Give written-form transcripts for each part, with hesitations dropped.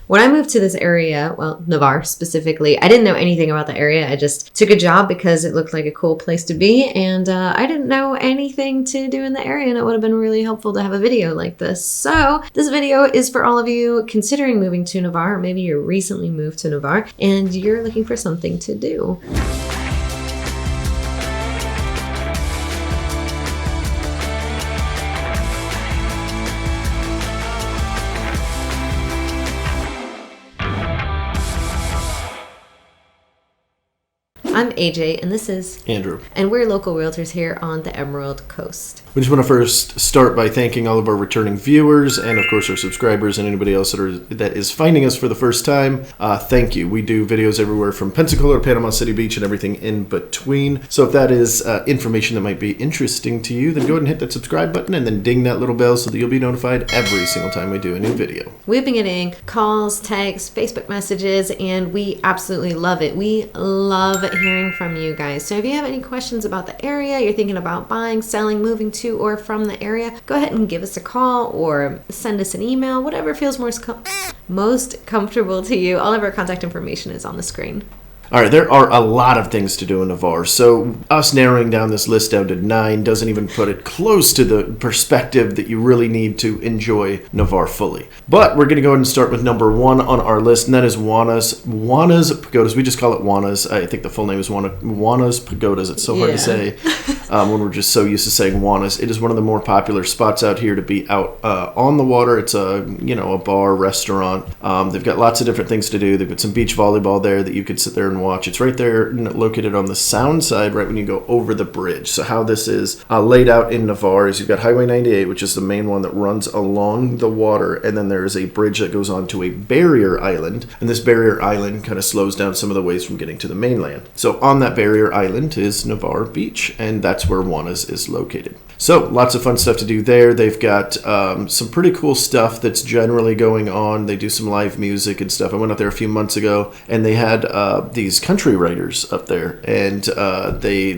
When I moved to this area, well, Navarre specifically, I didn't know anything about the area. I just took a job because it looked like a cool place to be, and I didn't know anything to do in the area, and it would have been really helpful to have a video like this. So this video is for all of you considering moving to Navarre, or maybe you recently moved to Navarre and you're looking for something to do. I'm AJ, and this is Andrew. And we're local realtors here on the Emerald Coast. We just want to first start by thanking all of our returning viewers and, of course, our subscribers and anybody else that is finding us for the first time. Thank you. We do videos everywhere from Pensacola to Panama City Beach and everything in between. So if that is information that might be interesting to you, then go ahead and hit that subscribe button and then ding that little bell so that you'll be notified every single time we do a new video. We've been getting calls, texts, Facebook messages, and we absolutely love it. We love hearing from you guys. So if you have any questions about the area, you're thinking about buying, selling, moving to or from the area, go ahead and give us a call or send us an email, whatever feels most comfortable to you. All of our contact information is on the screen. All right, there are a lot of things to do in Navarre, so us narrowing down this list down to 9 doesn't even put it close to the perspective that you really need to enjoy Navarre fully. But we're going to go ahead and start with number 1 on our list, and that is Juana's Pagodas. We just call it Juana's. I think the full name is Juana's Pagodas. It's so hard to say when we're just so used to saying Juana's. It is one of the more popular spots out here to be out on the water. It's a bar, restaurant. They've got lots of different things to do. They've got some beach volleyball there that you could sit there and watch. It's right there, located on the sound side, right when you go over the bridge. So how this is laid out in Navarre is you've got Highway 98, which is the main one that runs along the water, and then there is a bridge that goes onto a barrier island, and this barrier island kind of slows down some of the waves from getting to the mainland. So on that barrier island is Navarre Beach, and that's where Juana's is located. So lots of fun stuff to do there. They've got some pretty cool stuff that's generally going on. They do some live music and stuff. I went out there a few months ago, and they had these country writers up there, and they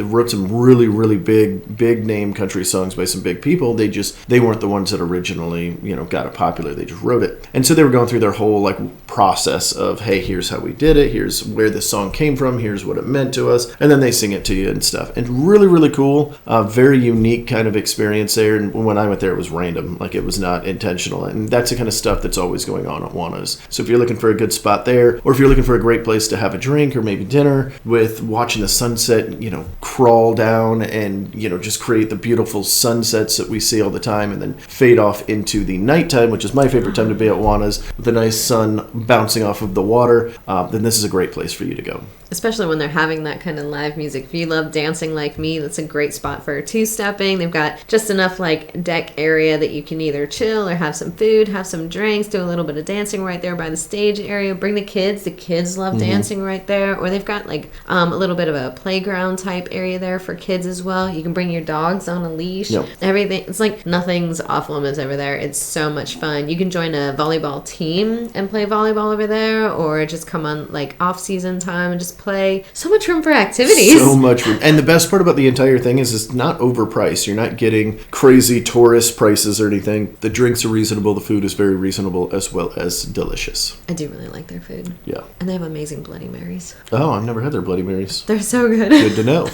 wrote some really big name country songs by some big people. They weren't the ones that originally got it popular. They just wrote it, and so they were going through their whole process of, hey, here's how we did it, here's where this song came from, here's what it meant to us, and then they sing it to you and stuff. And really cool, very unique kind of experience there. And when I went there, it was random, it was not intentional, and that's the kind of stuff that's always going on at Juana's. So if you're looking for a good spot there, or if you're looking for a great place to have a drink or maybe dinner with watching the sunset, crawl down and just create the beautiful sunsets that we see all the time, and then fade off into the nighttime, which is my favorite time to be at Juana's, with the nice sun bouncing off of the water, then this is a great place for you to go. Especially when they're having that kind of live music. If you love dancing like me, that's a great spot for two-stepping. They've got just enough deck area that you can either chill or have some food, have some drinks, do a little bit of dancing right there by the stage area. Bring the kids. The kids love dancing right there. Or they've got a little bit of a playground type area there for kids as well. You can bring your dogs on a leash. Yep. Everything. It's nothing's off limits over there. It's so much fun. You can join a volleyball team and play volleyball over there, or just come on off-season time and just play. So much room for activities. So much room. And the best part about the entire thing is it's not overpriced. You're not getting crazy tourist prices or anything. The drinks are reasonable. The food is very reasonable, as well as delicious. I do really like their food. Yeah. And they have amazing Bloody Marys. Oh, I've never had their Bloody Marys. They're so good. Good to know.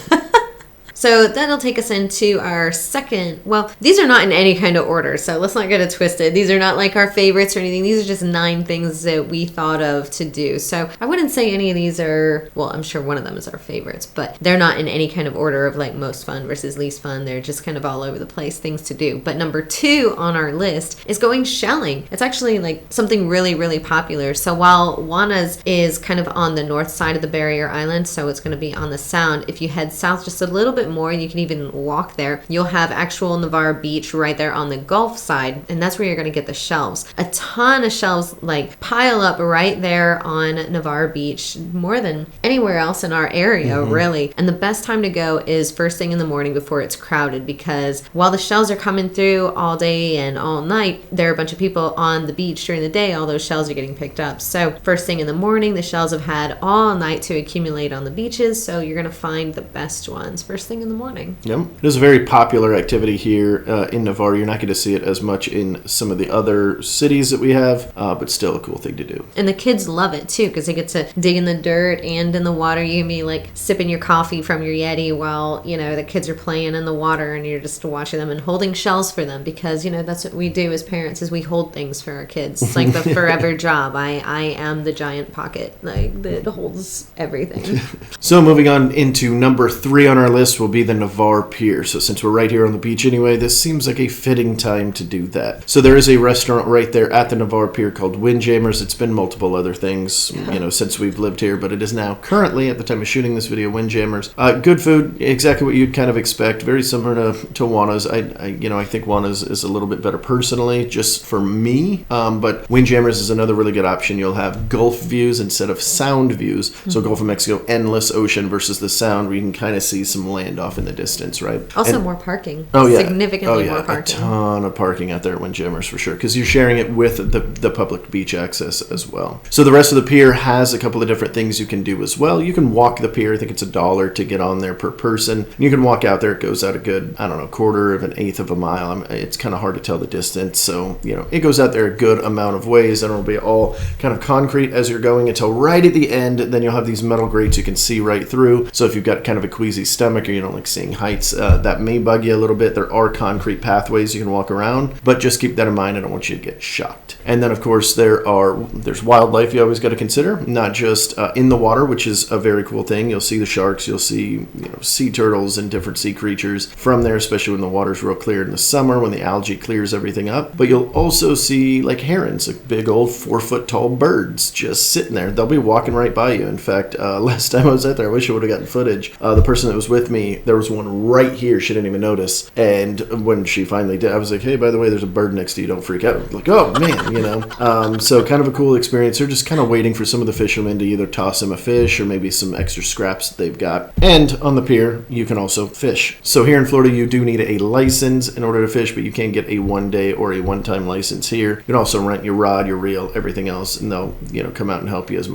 So that'll take us into our second, these are not in any kind of order, so let's not get it twisted. These are not our favorites or anything. These are just 9 things that we thought of to do. So I wouldn't say any of these are, I'm sure one of them is our favorites, but they're not in any kind of order of most fun versus least fun. They're just kind of all over the place things to do. But number 2 on our list is going shelling. It's actually something really popular. So while Juana's is kind of on the north side of the barrier island, so it's going to be on the sound, if you head south just a little bit more, and you can even walk there, you'll have actual Navarre Beach right there on the Gulf side, and that's where you're going to get the shelves. A ton of shelves pile up right there on Navarre Beach, more than anywhere else in our area, really. And the best time to go is first thing in the morning before it's crowded, because while the shells are coming through all day and all night, there are a bunch of people on the beach during the day. All those shells are getting picked up. So first thing in the morning, the shells have had all night to accumulate on the beaches, so you're going to find the best ones first thing thing in the morning. Yep. It is a very popular activity here in Navarre. You're not going to see it as much in some of the other cities that we have, but still a cool thing to do. And the kids love it too, because they get to dig in the dirt and in the water. You can be like sipping your coffee from your Yeti while, the kids are playing in the water, and you're just watching them and holding shells for them, because, that's what we do as parents, is we hold things for our kids. It's like the forever job. I am the giant pocket that holds everything. So moving on into number 3 on our list will be the Navarre Pier. So since we're right here on the beach anyway, this seems like a fitting time to do that. So there is a restaurant right there at the Navarre Pier called Windjammers. It's been multiple other things, since we've lived here, but it is now currently, at the time of shooting this video, Windjammers. Good food, exactly what you'd kind of expect. Very similar to Juana's. I think Juana's is a little bit better personally, just for me. But Windjammers is another really good option. You'll have Gulf views instead of sound views. Mm-hmm. So Gulf of Mexico, endless ocean versus the sound, where you can kind of see some land off in the distance, right? Also more parking. Oh, yeah. Significantly more parking. A ton of parking out there at Windjammers for sure, because you're sharing it with the public beach access as well. So the rest of the pier has a couple of different things you can do as well. You can walk the pier. I think it's $1 to get on there per person. You can walk out there. It goes out a good, quarter of an eighth of a mile. It's kind of hard to tell the distance. So, it goes out there a good amount of ways, and it'll be all kind of concrete as you're going until right at the end. Then you'll have these metal grates you can see right through. So if you've got kind of a queasy stomach, or you don't like seeing heights, that may bug you a little bit. There are concrete pathways you can walk around, but just keep that in mind. I don't want you to get shocked. And then, of course, there's wildlife you always got to consider, not just in the water, which is a very cool thing. You'll see the sharks, you'll see sea turtles and different sea creatures from there, especially when the water's real clear in the summer, when the algae clears everything up. But you'll also see like herons, like big old 4-foot tall birds just sitting there. They'll be walking right by you. In fact, last time I was out there, I wish I would have gotten footage. The person that was with me, there was one right here. She didn't even notice. And when she finally did, I was like, hey, by the way, there's a bird next to you. Don't freak out. I'm like, oh, man, So kind of a cool experience. They're just kind of waiting for some of the fishermen to either toss them a fish or maybe some extra scraps that they've got. And on the pier, you can also fish. So here in Florida, you do need a license in order to fish, but you can get a 1-day or a one-time license here. You can also rent your rod, your reel, everything else, and they'll, come out and help you as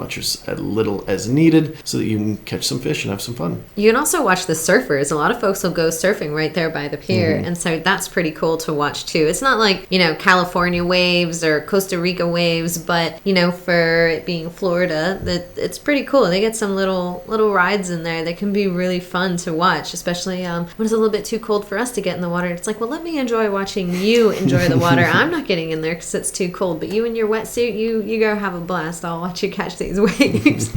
little as needed so that you can catch some fish and have some fun. You can also watch the surfers. A lot of folks will go surfing right there by the pier, and so that's pretty cool to watch too. It's not like, California waves or Costa Rica waves, but, for it being Florida, it's pretty cool. They get some little rides in there that can be really fun to watch, especially when it's a little bit too cold for us to get in the water. It's like, well, let me enjoy watching you enjoy the water. I'm not getting in there because it's too cold, but you in your wetsuit, you go have a blast. I'll watch you catch these waves.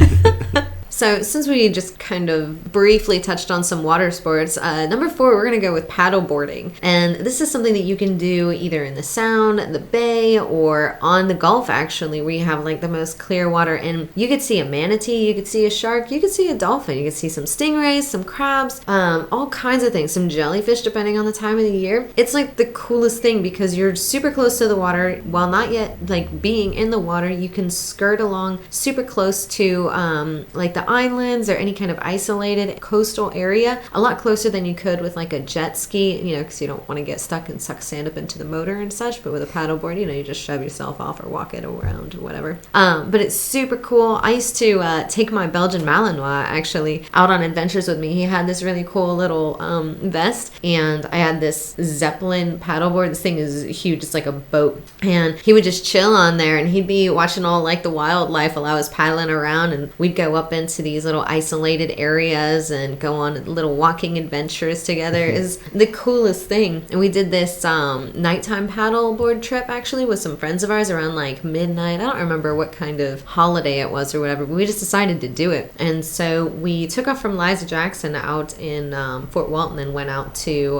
So since we just kind of briefly touched on some water sports, number 4, we're going to go with paddle boarding. And this is something that you can do either in the Sound, the Bay, or on the Gulf, actually, where you have like the most clear water. And you could see a manatee, you could see a shark, you could see a dolphin, you could see some stingrays, some crabs, all kinds of things, some jellyfish, depending on the time of the year. It's like the coolest thing because you're super close to the water while not yet like being in the water. You can skirt along super close to like the islands or any kind of isolated coastal area, a lot closer than you could with like a jet ski, because you don't want to get stuck and suck sand up into the motor and such. But with a paddleboard, you just shove yourself off or walk it around or whatever. But it's super cool. I used to take my Belgian Malinois actually out on adventures with me. He had this really cool little vest, and I had this Zeppelin paddleboard. This thing is huge. It's like a boat, and he would just chill on there, and he'd be watching all like the wildlife while I was paddling around, and we'd go up into these little isolated areas and go on little walking adventures together. Is the coolest thing. And we did this nighttime paddleboard trip actually with some friends of ours around like midnight. I don't remember what kind of holiday it was or whatever, but we just decided to do it. And so we took off from Liza Jackson out in Fort Walton and went out to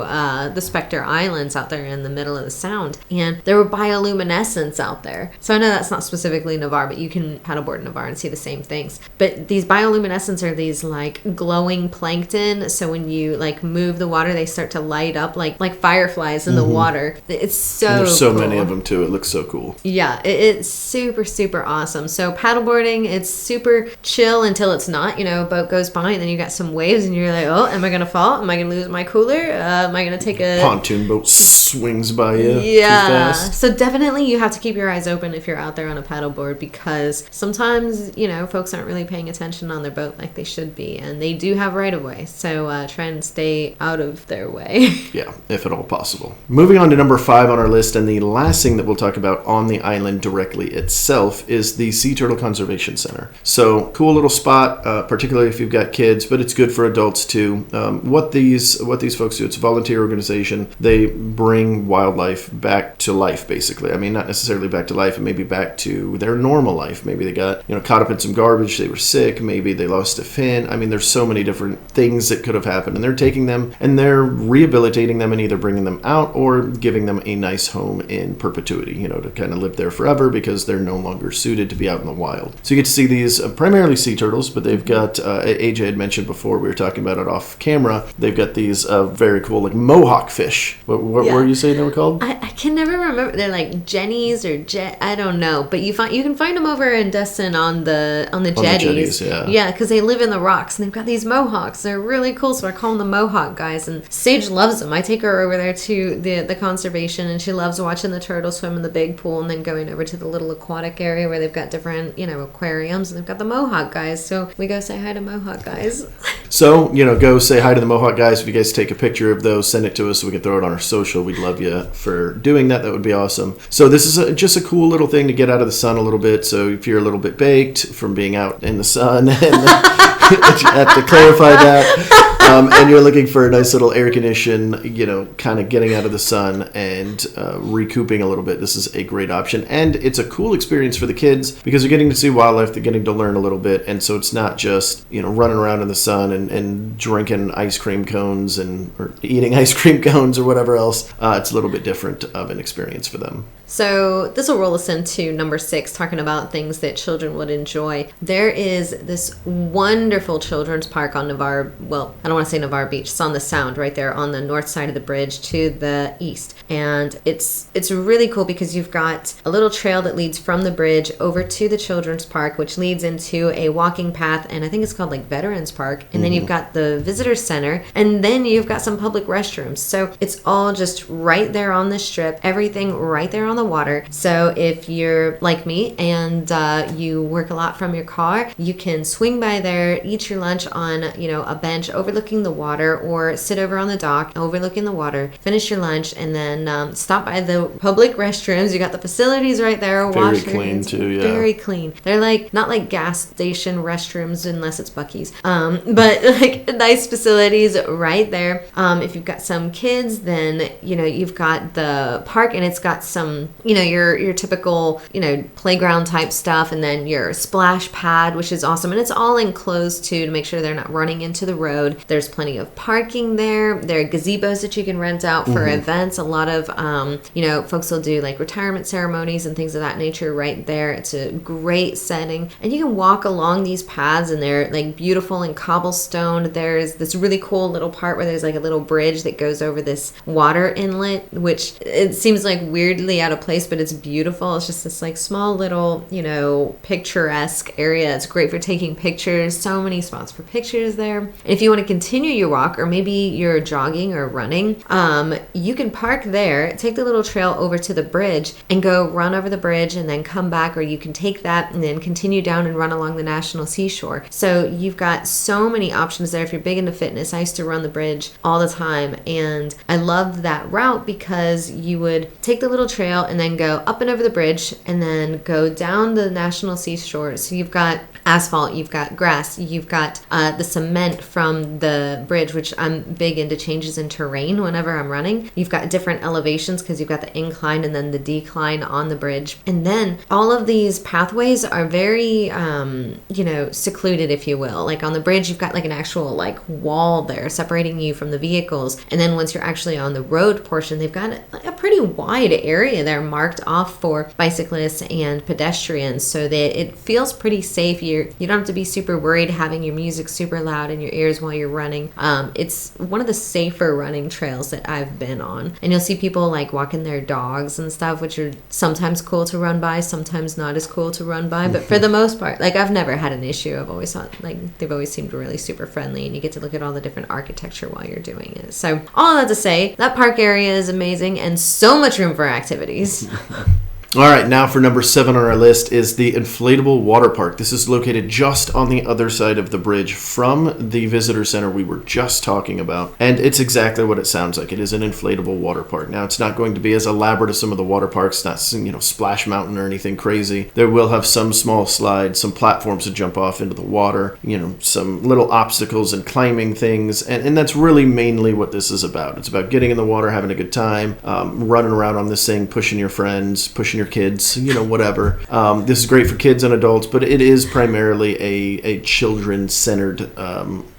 the Spectre Islands out there in the middle of the Sound, and there were bioluminescence out there. So I know that's not specifically Navarre, but you can paddleboard in Navarre and see the same things. But these bioluminescence are these like glowing plankton, so when you like move the water, they start to light up like fireflies in the water. It's so and there's so cool. many of them too. It looks so cool. Yeah, it's super awesome. So paddleboarding, it's super chill until it's not. A boat goes by and then you got some waves and you're like, oh, am I gonna fall? Am I gonna lose my cooler? Am I gonna take a pontoon boat swings by you? Yeah. Too fast? So definitely you have to keep your eyes open if you're out there on a paddleboard, because sometimes folks aren't really paying attention swimming on their boat like they should be. And they do have right of way. So try and stay out of their way. Yeah, if at all possible. Moving on to number 5 on our list, and the last thing that we'll talk about on the island directly itself is the Sea Turtle Conservation Center. So cool little spot, particularly if you've got kids, but it's good for adults too. What these folks do, it's a volunteer organization. They bring wildlife back to life, basically. I mean, not necessarily back to life, and maybe back to their normal life. Maybe they got caught up in some garbage, they were sick, maybe they lost a fin. I mean, there's so many different things that could have happened, and they're taking them and they're rehabilitating them and either bringing them out or giving them a nice home in perpetuity, to kind of live there forever because they're no longer suited to be out in the wild. So you get to see these primarily sea turtles, but they've got, AJ had mentioned before, we were talking about it off camera, they've got these very cool like mohawk fish. What were you saying they were called? I can never remember. They're like jennies or I don't know, but you can find them over in Destin on the jetties. Yeah, because they live in the rocks and they've got these mohawks. They're really cool, so I call them the mohawk guys. And Sage loves them. I take her over there to the conservation, and she loves watching the turtles swim in the big pool and then going over to the little aquatic area where they've got different aquariums, and they've got the mohawk guys. So we go say hi to mohawk guys. So go say hi to the mohawk guys. If you guys take a picture of those, send it to us so we can throw it on our social. We'd love you for doing that. That would be awesome. So this is just a cool little thing to get out of the sun a little bit. So if you're a little bit baked from being out in the sun, and you have to clarify that. And you're looking for a nice little air condition, kind of getting out of the sun and recouping a little bit. This is a great option. And it's a cool experience for the kids because they're getting to see wildlife, they're getting to learn a little bit. And so it's not just, running around in the sun and drinking ice cream cones or eating ice cream cones or whatever else. It's a little bit different of an experience for them. So this will roll us into number 6, talking about things that children would enjoy. There is this wonderful children's park on Navarre, well, I don't want to say Navarre Beach. It's on the Sound right there on the north side of the bridge to the east. And it's really cool because you've got a little trail that leads from the bridge over to the children's park, which leads into a walking path, and I think it's called like Veterans Park. And then you've got the visitor center, and then you've got some public restrooms. So it's all just right there on the strip, everything right there on the water. So if you're like me and you work a lot from your car, you can swing by there, eat your lunch on a bench overlooking the water, or sit over on the dock overlooking the water, finish your lunch, and then stop by the public restrooms. You got the facilities right there. Very clean too. Yeah, very clean. They're like not like gas station restrooms unless it's Buc-ee's, but like nice facilities right there. If you've got some kids, then you've got the park, and it's got some your typical playground type stuff, and then your splash pad, which is awesome, and it's all enclosed too to make sure they're not running into the road. There's plenty of parking there. There are gazebos that you can rent out for events. A lot of folks will do like retirement ceremonies and things of that nature right there. It's a great setting, and you can walk along these paths, and they're like beautiful and cobblestone. There's this really cool little part where there's like a little bridge that goes over this water inlet, which it seems like weirdly out of place, but it's beautiful. It's just this like small little picturesque area. It's great for taking pictures. So many spots for pictures there. And if you want to continue your walk, or maybe you're jogging or running, you can park there, take the little trail over to the bridge and go run over the bridge and then come back, or you can take that and then continue down and run along the National Seashore. So you've got so many options there if you're big into fitness. I used to run the bridge all the time, and I loved that route because you would take the little trail and then go up and over the bridge and then go down the National Seashore. So you've got asphalt, you've got grass, you've got the cement from the bridge, which I'm big into changes in terrain whenever I'm running. You've got different elevations because you've got the incline and then the decline on the bridge. And then all of these pathways are very, secluded, if you will. Like on the bridge, you've got like an actual like wall there separating you from the vehicles. And then once you're actually on the road portion, they've got a pretty wide area there marked off for bicyclists and pedestrians, so that it feels pretty safe. You don't have to be super worried having your music super loud in your ears while you're running. It's one of the safer running trails that I've been on. And you'll see people like walking their dogs and stuff, which are sometimes cool to run by, sometimes not as cool to run by. But for the most part, like I've never had an issue. I've always thought like they've always seemed really super friendly, and you get to look at all the different architecture while you're doing it. So all that to say, that park area is amazing and so much room for activities. All right, now for number 7 on our list is the inflatable water park. This is located just on the other side of the bridge from the visitor center we were just talking about. And it's exactly what it sounds like. It is an inflatable water park. Now, it's not going to be as elaborate as some of the water parks, not, Splash Mountain or anything crazy. There will have some small slides, some platforms to jump off into the water, some little obstacles and climbing things. And that's really mainly what this is about. It's about getting in the water, having a good time, running around on this thing, pushing your friends, pushing your kids, whatever. This is great for kids and adults, but it is primarily a children-centered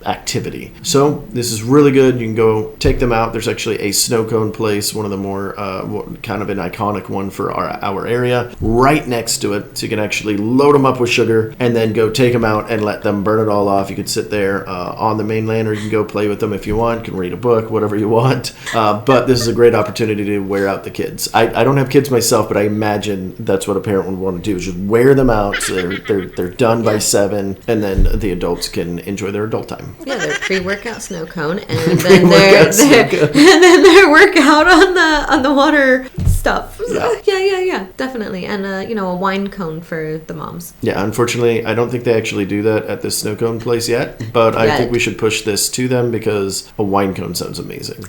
activity. So this is really good. You can go take them out. There's actually a snow cone place, one of the more kind of an iconic one for our area, right next to it. So you can actually load them up with sugar and then go take them out and let them burn it all off. You could sit there on the mainland, or you can go play with them if you want. You can read a book, whatever you want. But this is a great opportunity to wear out the kids. I don't have kids myself, but I imagine that's what a parent would want to do, is just wear them out so they're done by 7, and then the adults can enjoy their adult time. Yeah, their pre-workout snow cone, and then their workout on the water stuff. Yeah, definitely. And a wine cone for the moms. Yeah, unfortunately, I don't think they actually do that at this snow cone place yet, but I think we should push this to them because a wine cone sounds amazing.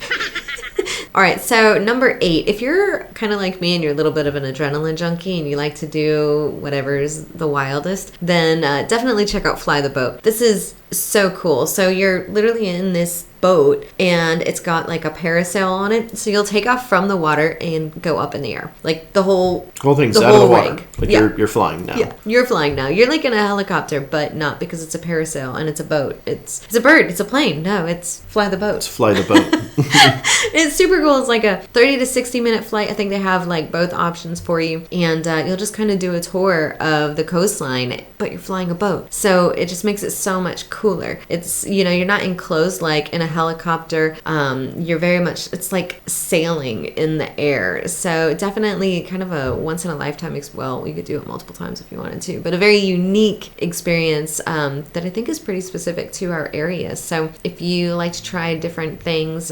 All right, so number 8, if you're kind of like me and you're a little bit of an adrenaline junkie and you like to do whatever's the wildest, then definitely check out Fly the Boat. This is so cool. So you're literally in this boat and it's got like a parasail on it, so you'll take off from the water and go up in the air, like the whole thing's out of the water. Like you're flying now. Yeah, you're flying now. You're like in a helicopter, but not, because it's a parasail and it's a boat. It's a bird. It's a plane. No, it's Fly the Boat. It's Fly the Boat. It's super cool. It's like a 30 to 60 minute flight. I think they have like both options for you, and you'll just kind of do a tour of the coastline, but you're flying a boat, so it just makes it so much cooler. It's you're not enclosed like in a helicopter. You're very much, it's like sailing in the air. So definitely kind of a once in a lifetime well, you could do it multiple times if you wanted to, but a very unique experience that I think is pretty specific to our area. So if you like to try different things,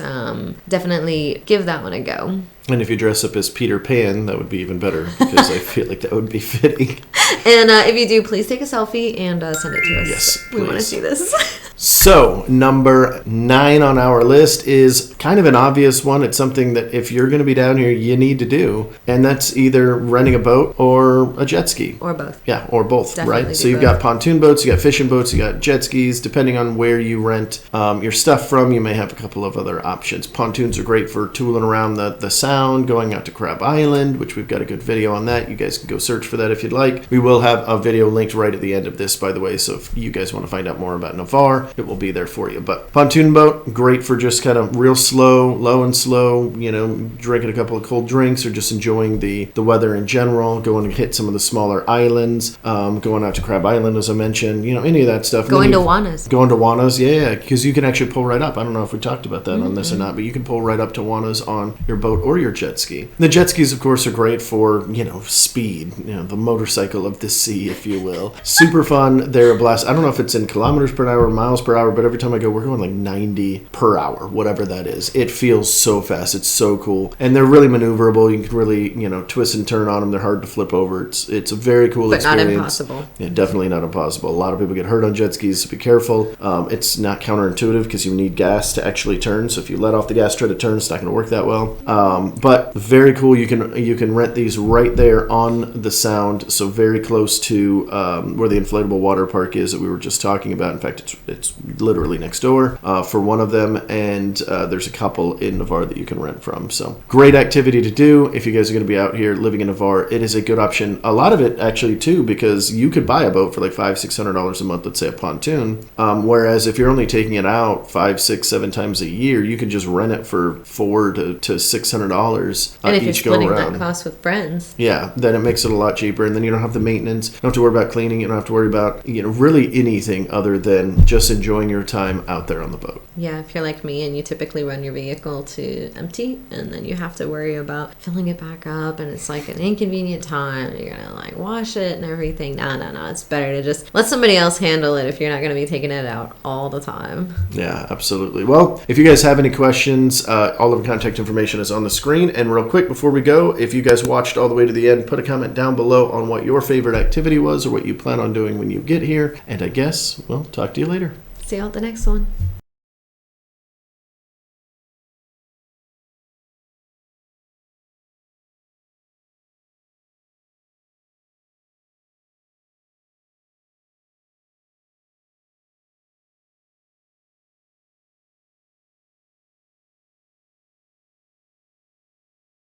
definitely give that one a go. And if you dress up as Peter Pan, that would be even better, because I feel like that would be fitting. And if you do, please take a selfie and send it to us. Yes, we want to see this. So, number 9 on our list is kind of an obvious one. It's something that if you're going to be down here, you need to do. And that's either renting a boat or a jet ski. Or both. Yeah, or both, Definitely right? So you've got pontoon boats, you got fishing boats, you got jet skis. Depending on where you rent your stuff from, you may have a couple of other options. Pontoons are great for tooling around the sound, going out to Crab Island, which we've got a good video on that. You guys can go search for that if you'd like. We will have a video linked right at the end of this, by the way, so if you guys want to find out more about Navarre, it will be there for you. But pontoon boat, great for just kind of real slow, low and slow, drinking a couple of cold drinks or just enjoying the weather in general, going to hit some of the smaller islands, going out to Crab Island, as I mentioned, any of that stuff. Going to Juana's. Going to Juana's, yeah, because you can actually pull right up. I don't know if we talked about that on this or not, but you can pull right up to Juana's on your boat or your jet ski. The jet skis, of course, are great for, speed, the motorcycle of the sea, if you will. Super fun. They're a blast. I don't know if it's in kilometers per hour, miles per hour, but every time I go, we're going like 90 per hour, whatever that is. It feels so fast. It's so cool. And they're really maneuverable. You can really, twist and turn on them. They're hard to flip over. It's a very cool experience. But not impossible. Yeah, definitely not impossible. A lot of people get hurt on jet skis, so be careful. It's not counterintuitive because you need gas to actually turn. So if you let off the gas, try to turn, it's not going to work that well. But very cool. You can rent these right there on the Sound, so very close to where the inflatable water park is that we were just talking about. In fact, it's literally next door for one of them, and there's a couple in Navarre that you can rent from. So great activity to do if you guys are going to be out here living in Navarre. It is a good option. A lot of it actually too, because you could buy a boat for like $500-$600 a month, let's say a pontoon. Whereas if you're only taking it out 5, 6, 7 times a year, you can just rent it for $400 to $600 and if each you're go splitting around. that cost with friends, yeah, then it makes it a lot cheaper, and then you don't have the maintenance. You don't have to worry about cleaning. You don't have to worry about really anything other than just enjoying your time out there on the boat. Yeah, if you're like me and you typically run your vehicle to empty and then you have to worry about filling it back up and it's like an inconvenient time. You're going to like wash it and everything. No. It's better to just let somebody else handle it if you're not going to be taking it out all the time. Yeah, absolutely. Well, if you guys have any questions, all of the contact information is on the screen. And real quick, before we go, if you guys watched all the way to the end, put a comment down below on what your favorite activity was or what you plan on doing when you get here. And I guess we'll talk to you later. See you at the next one.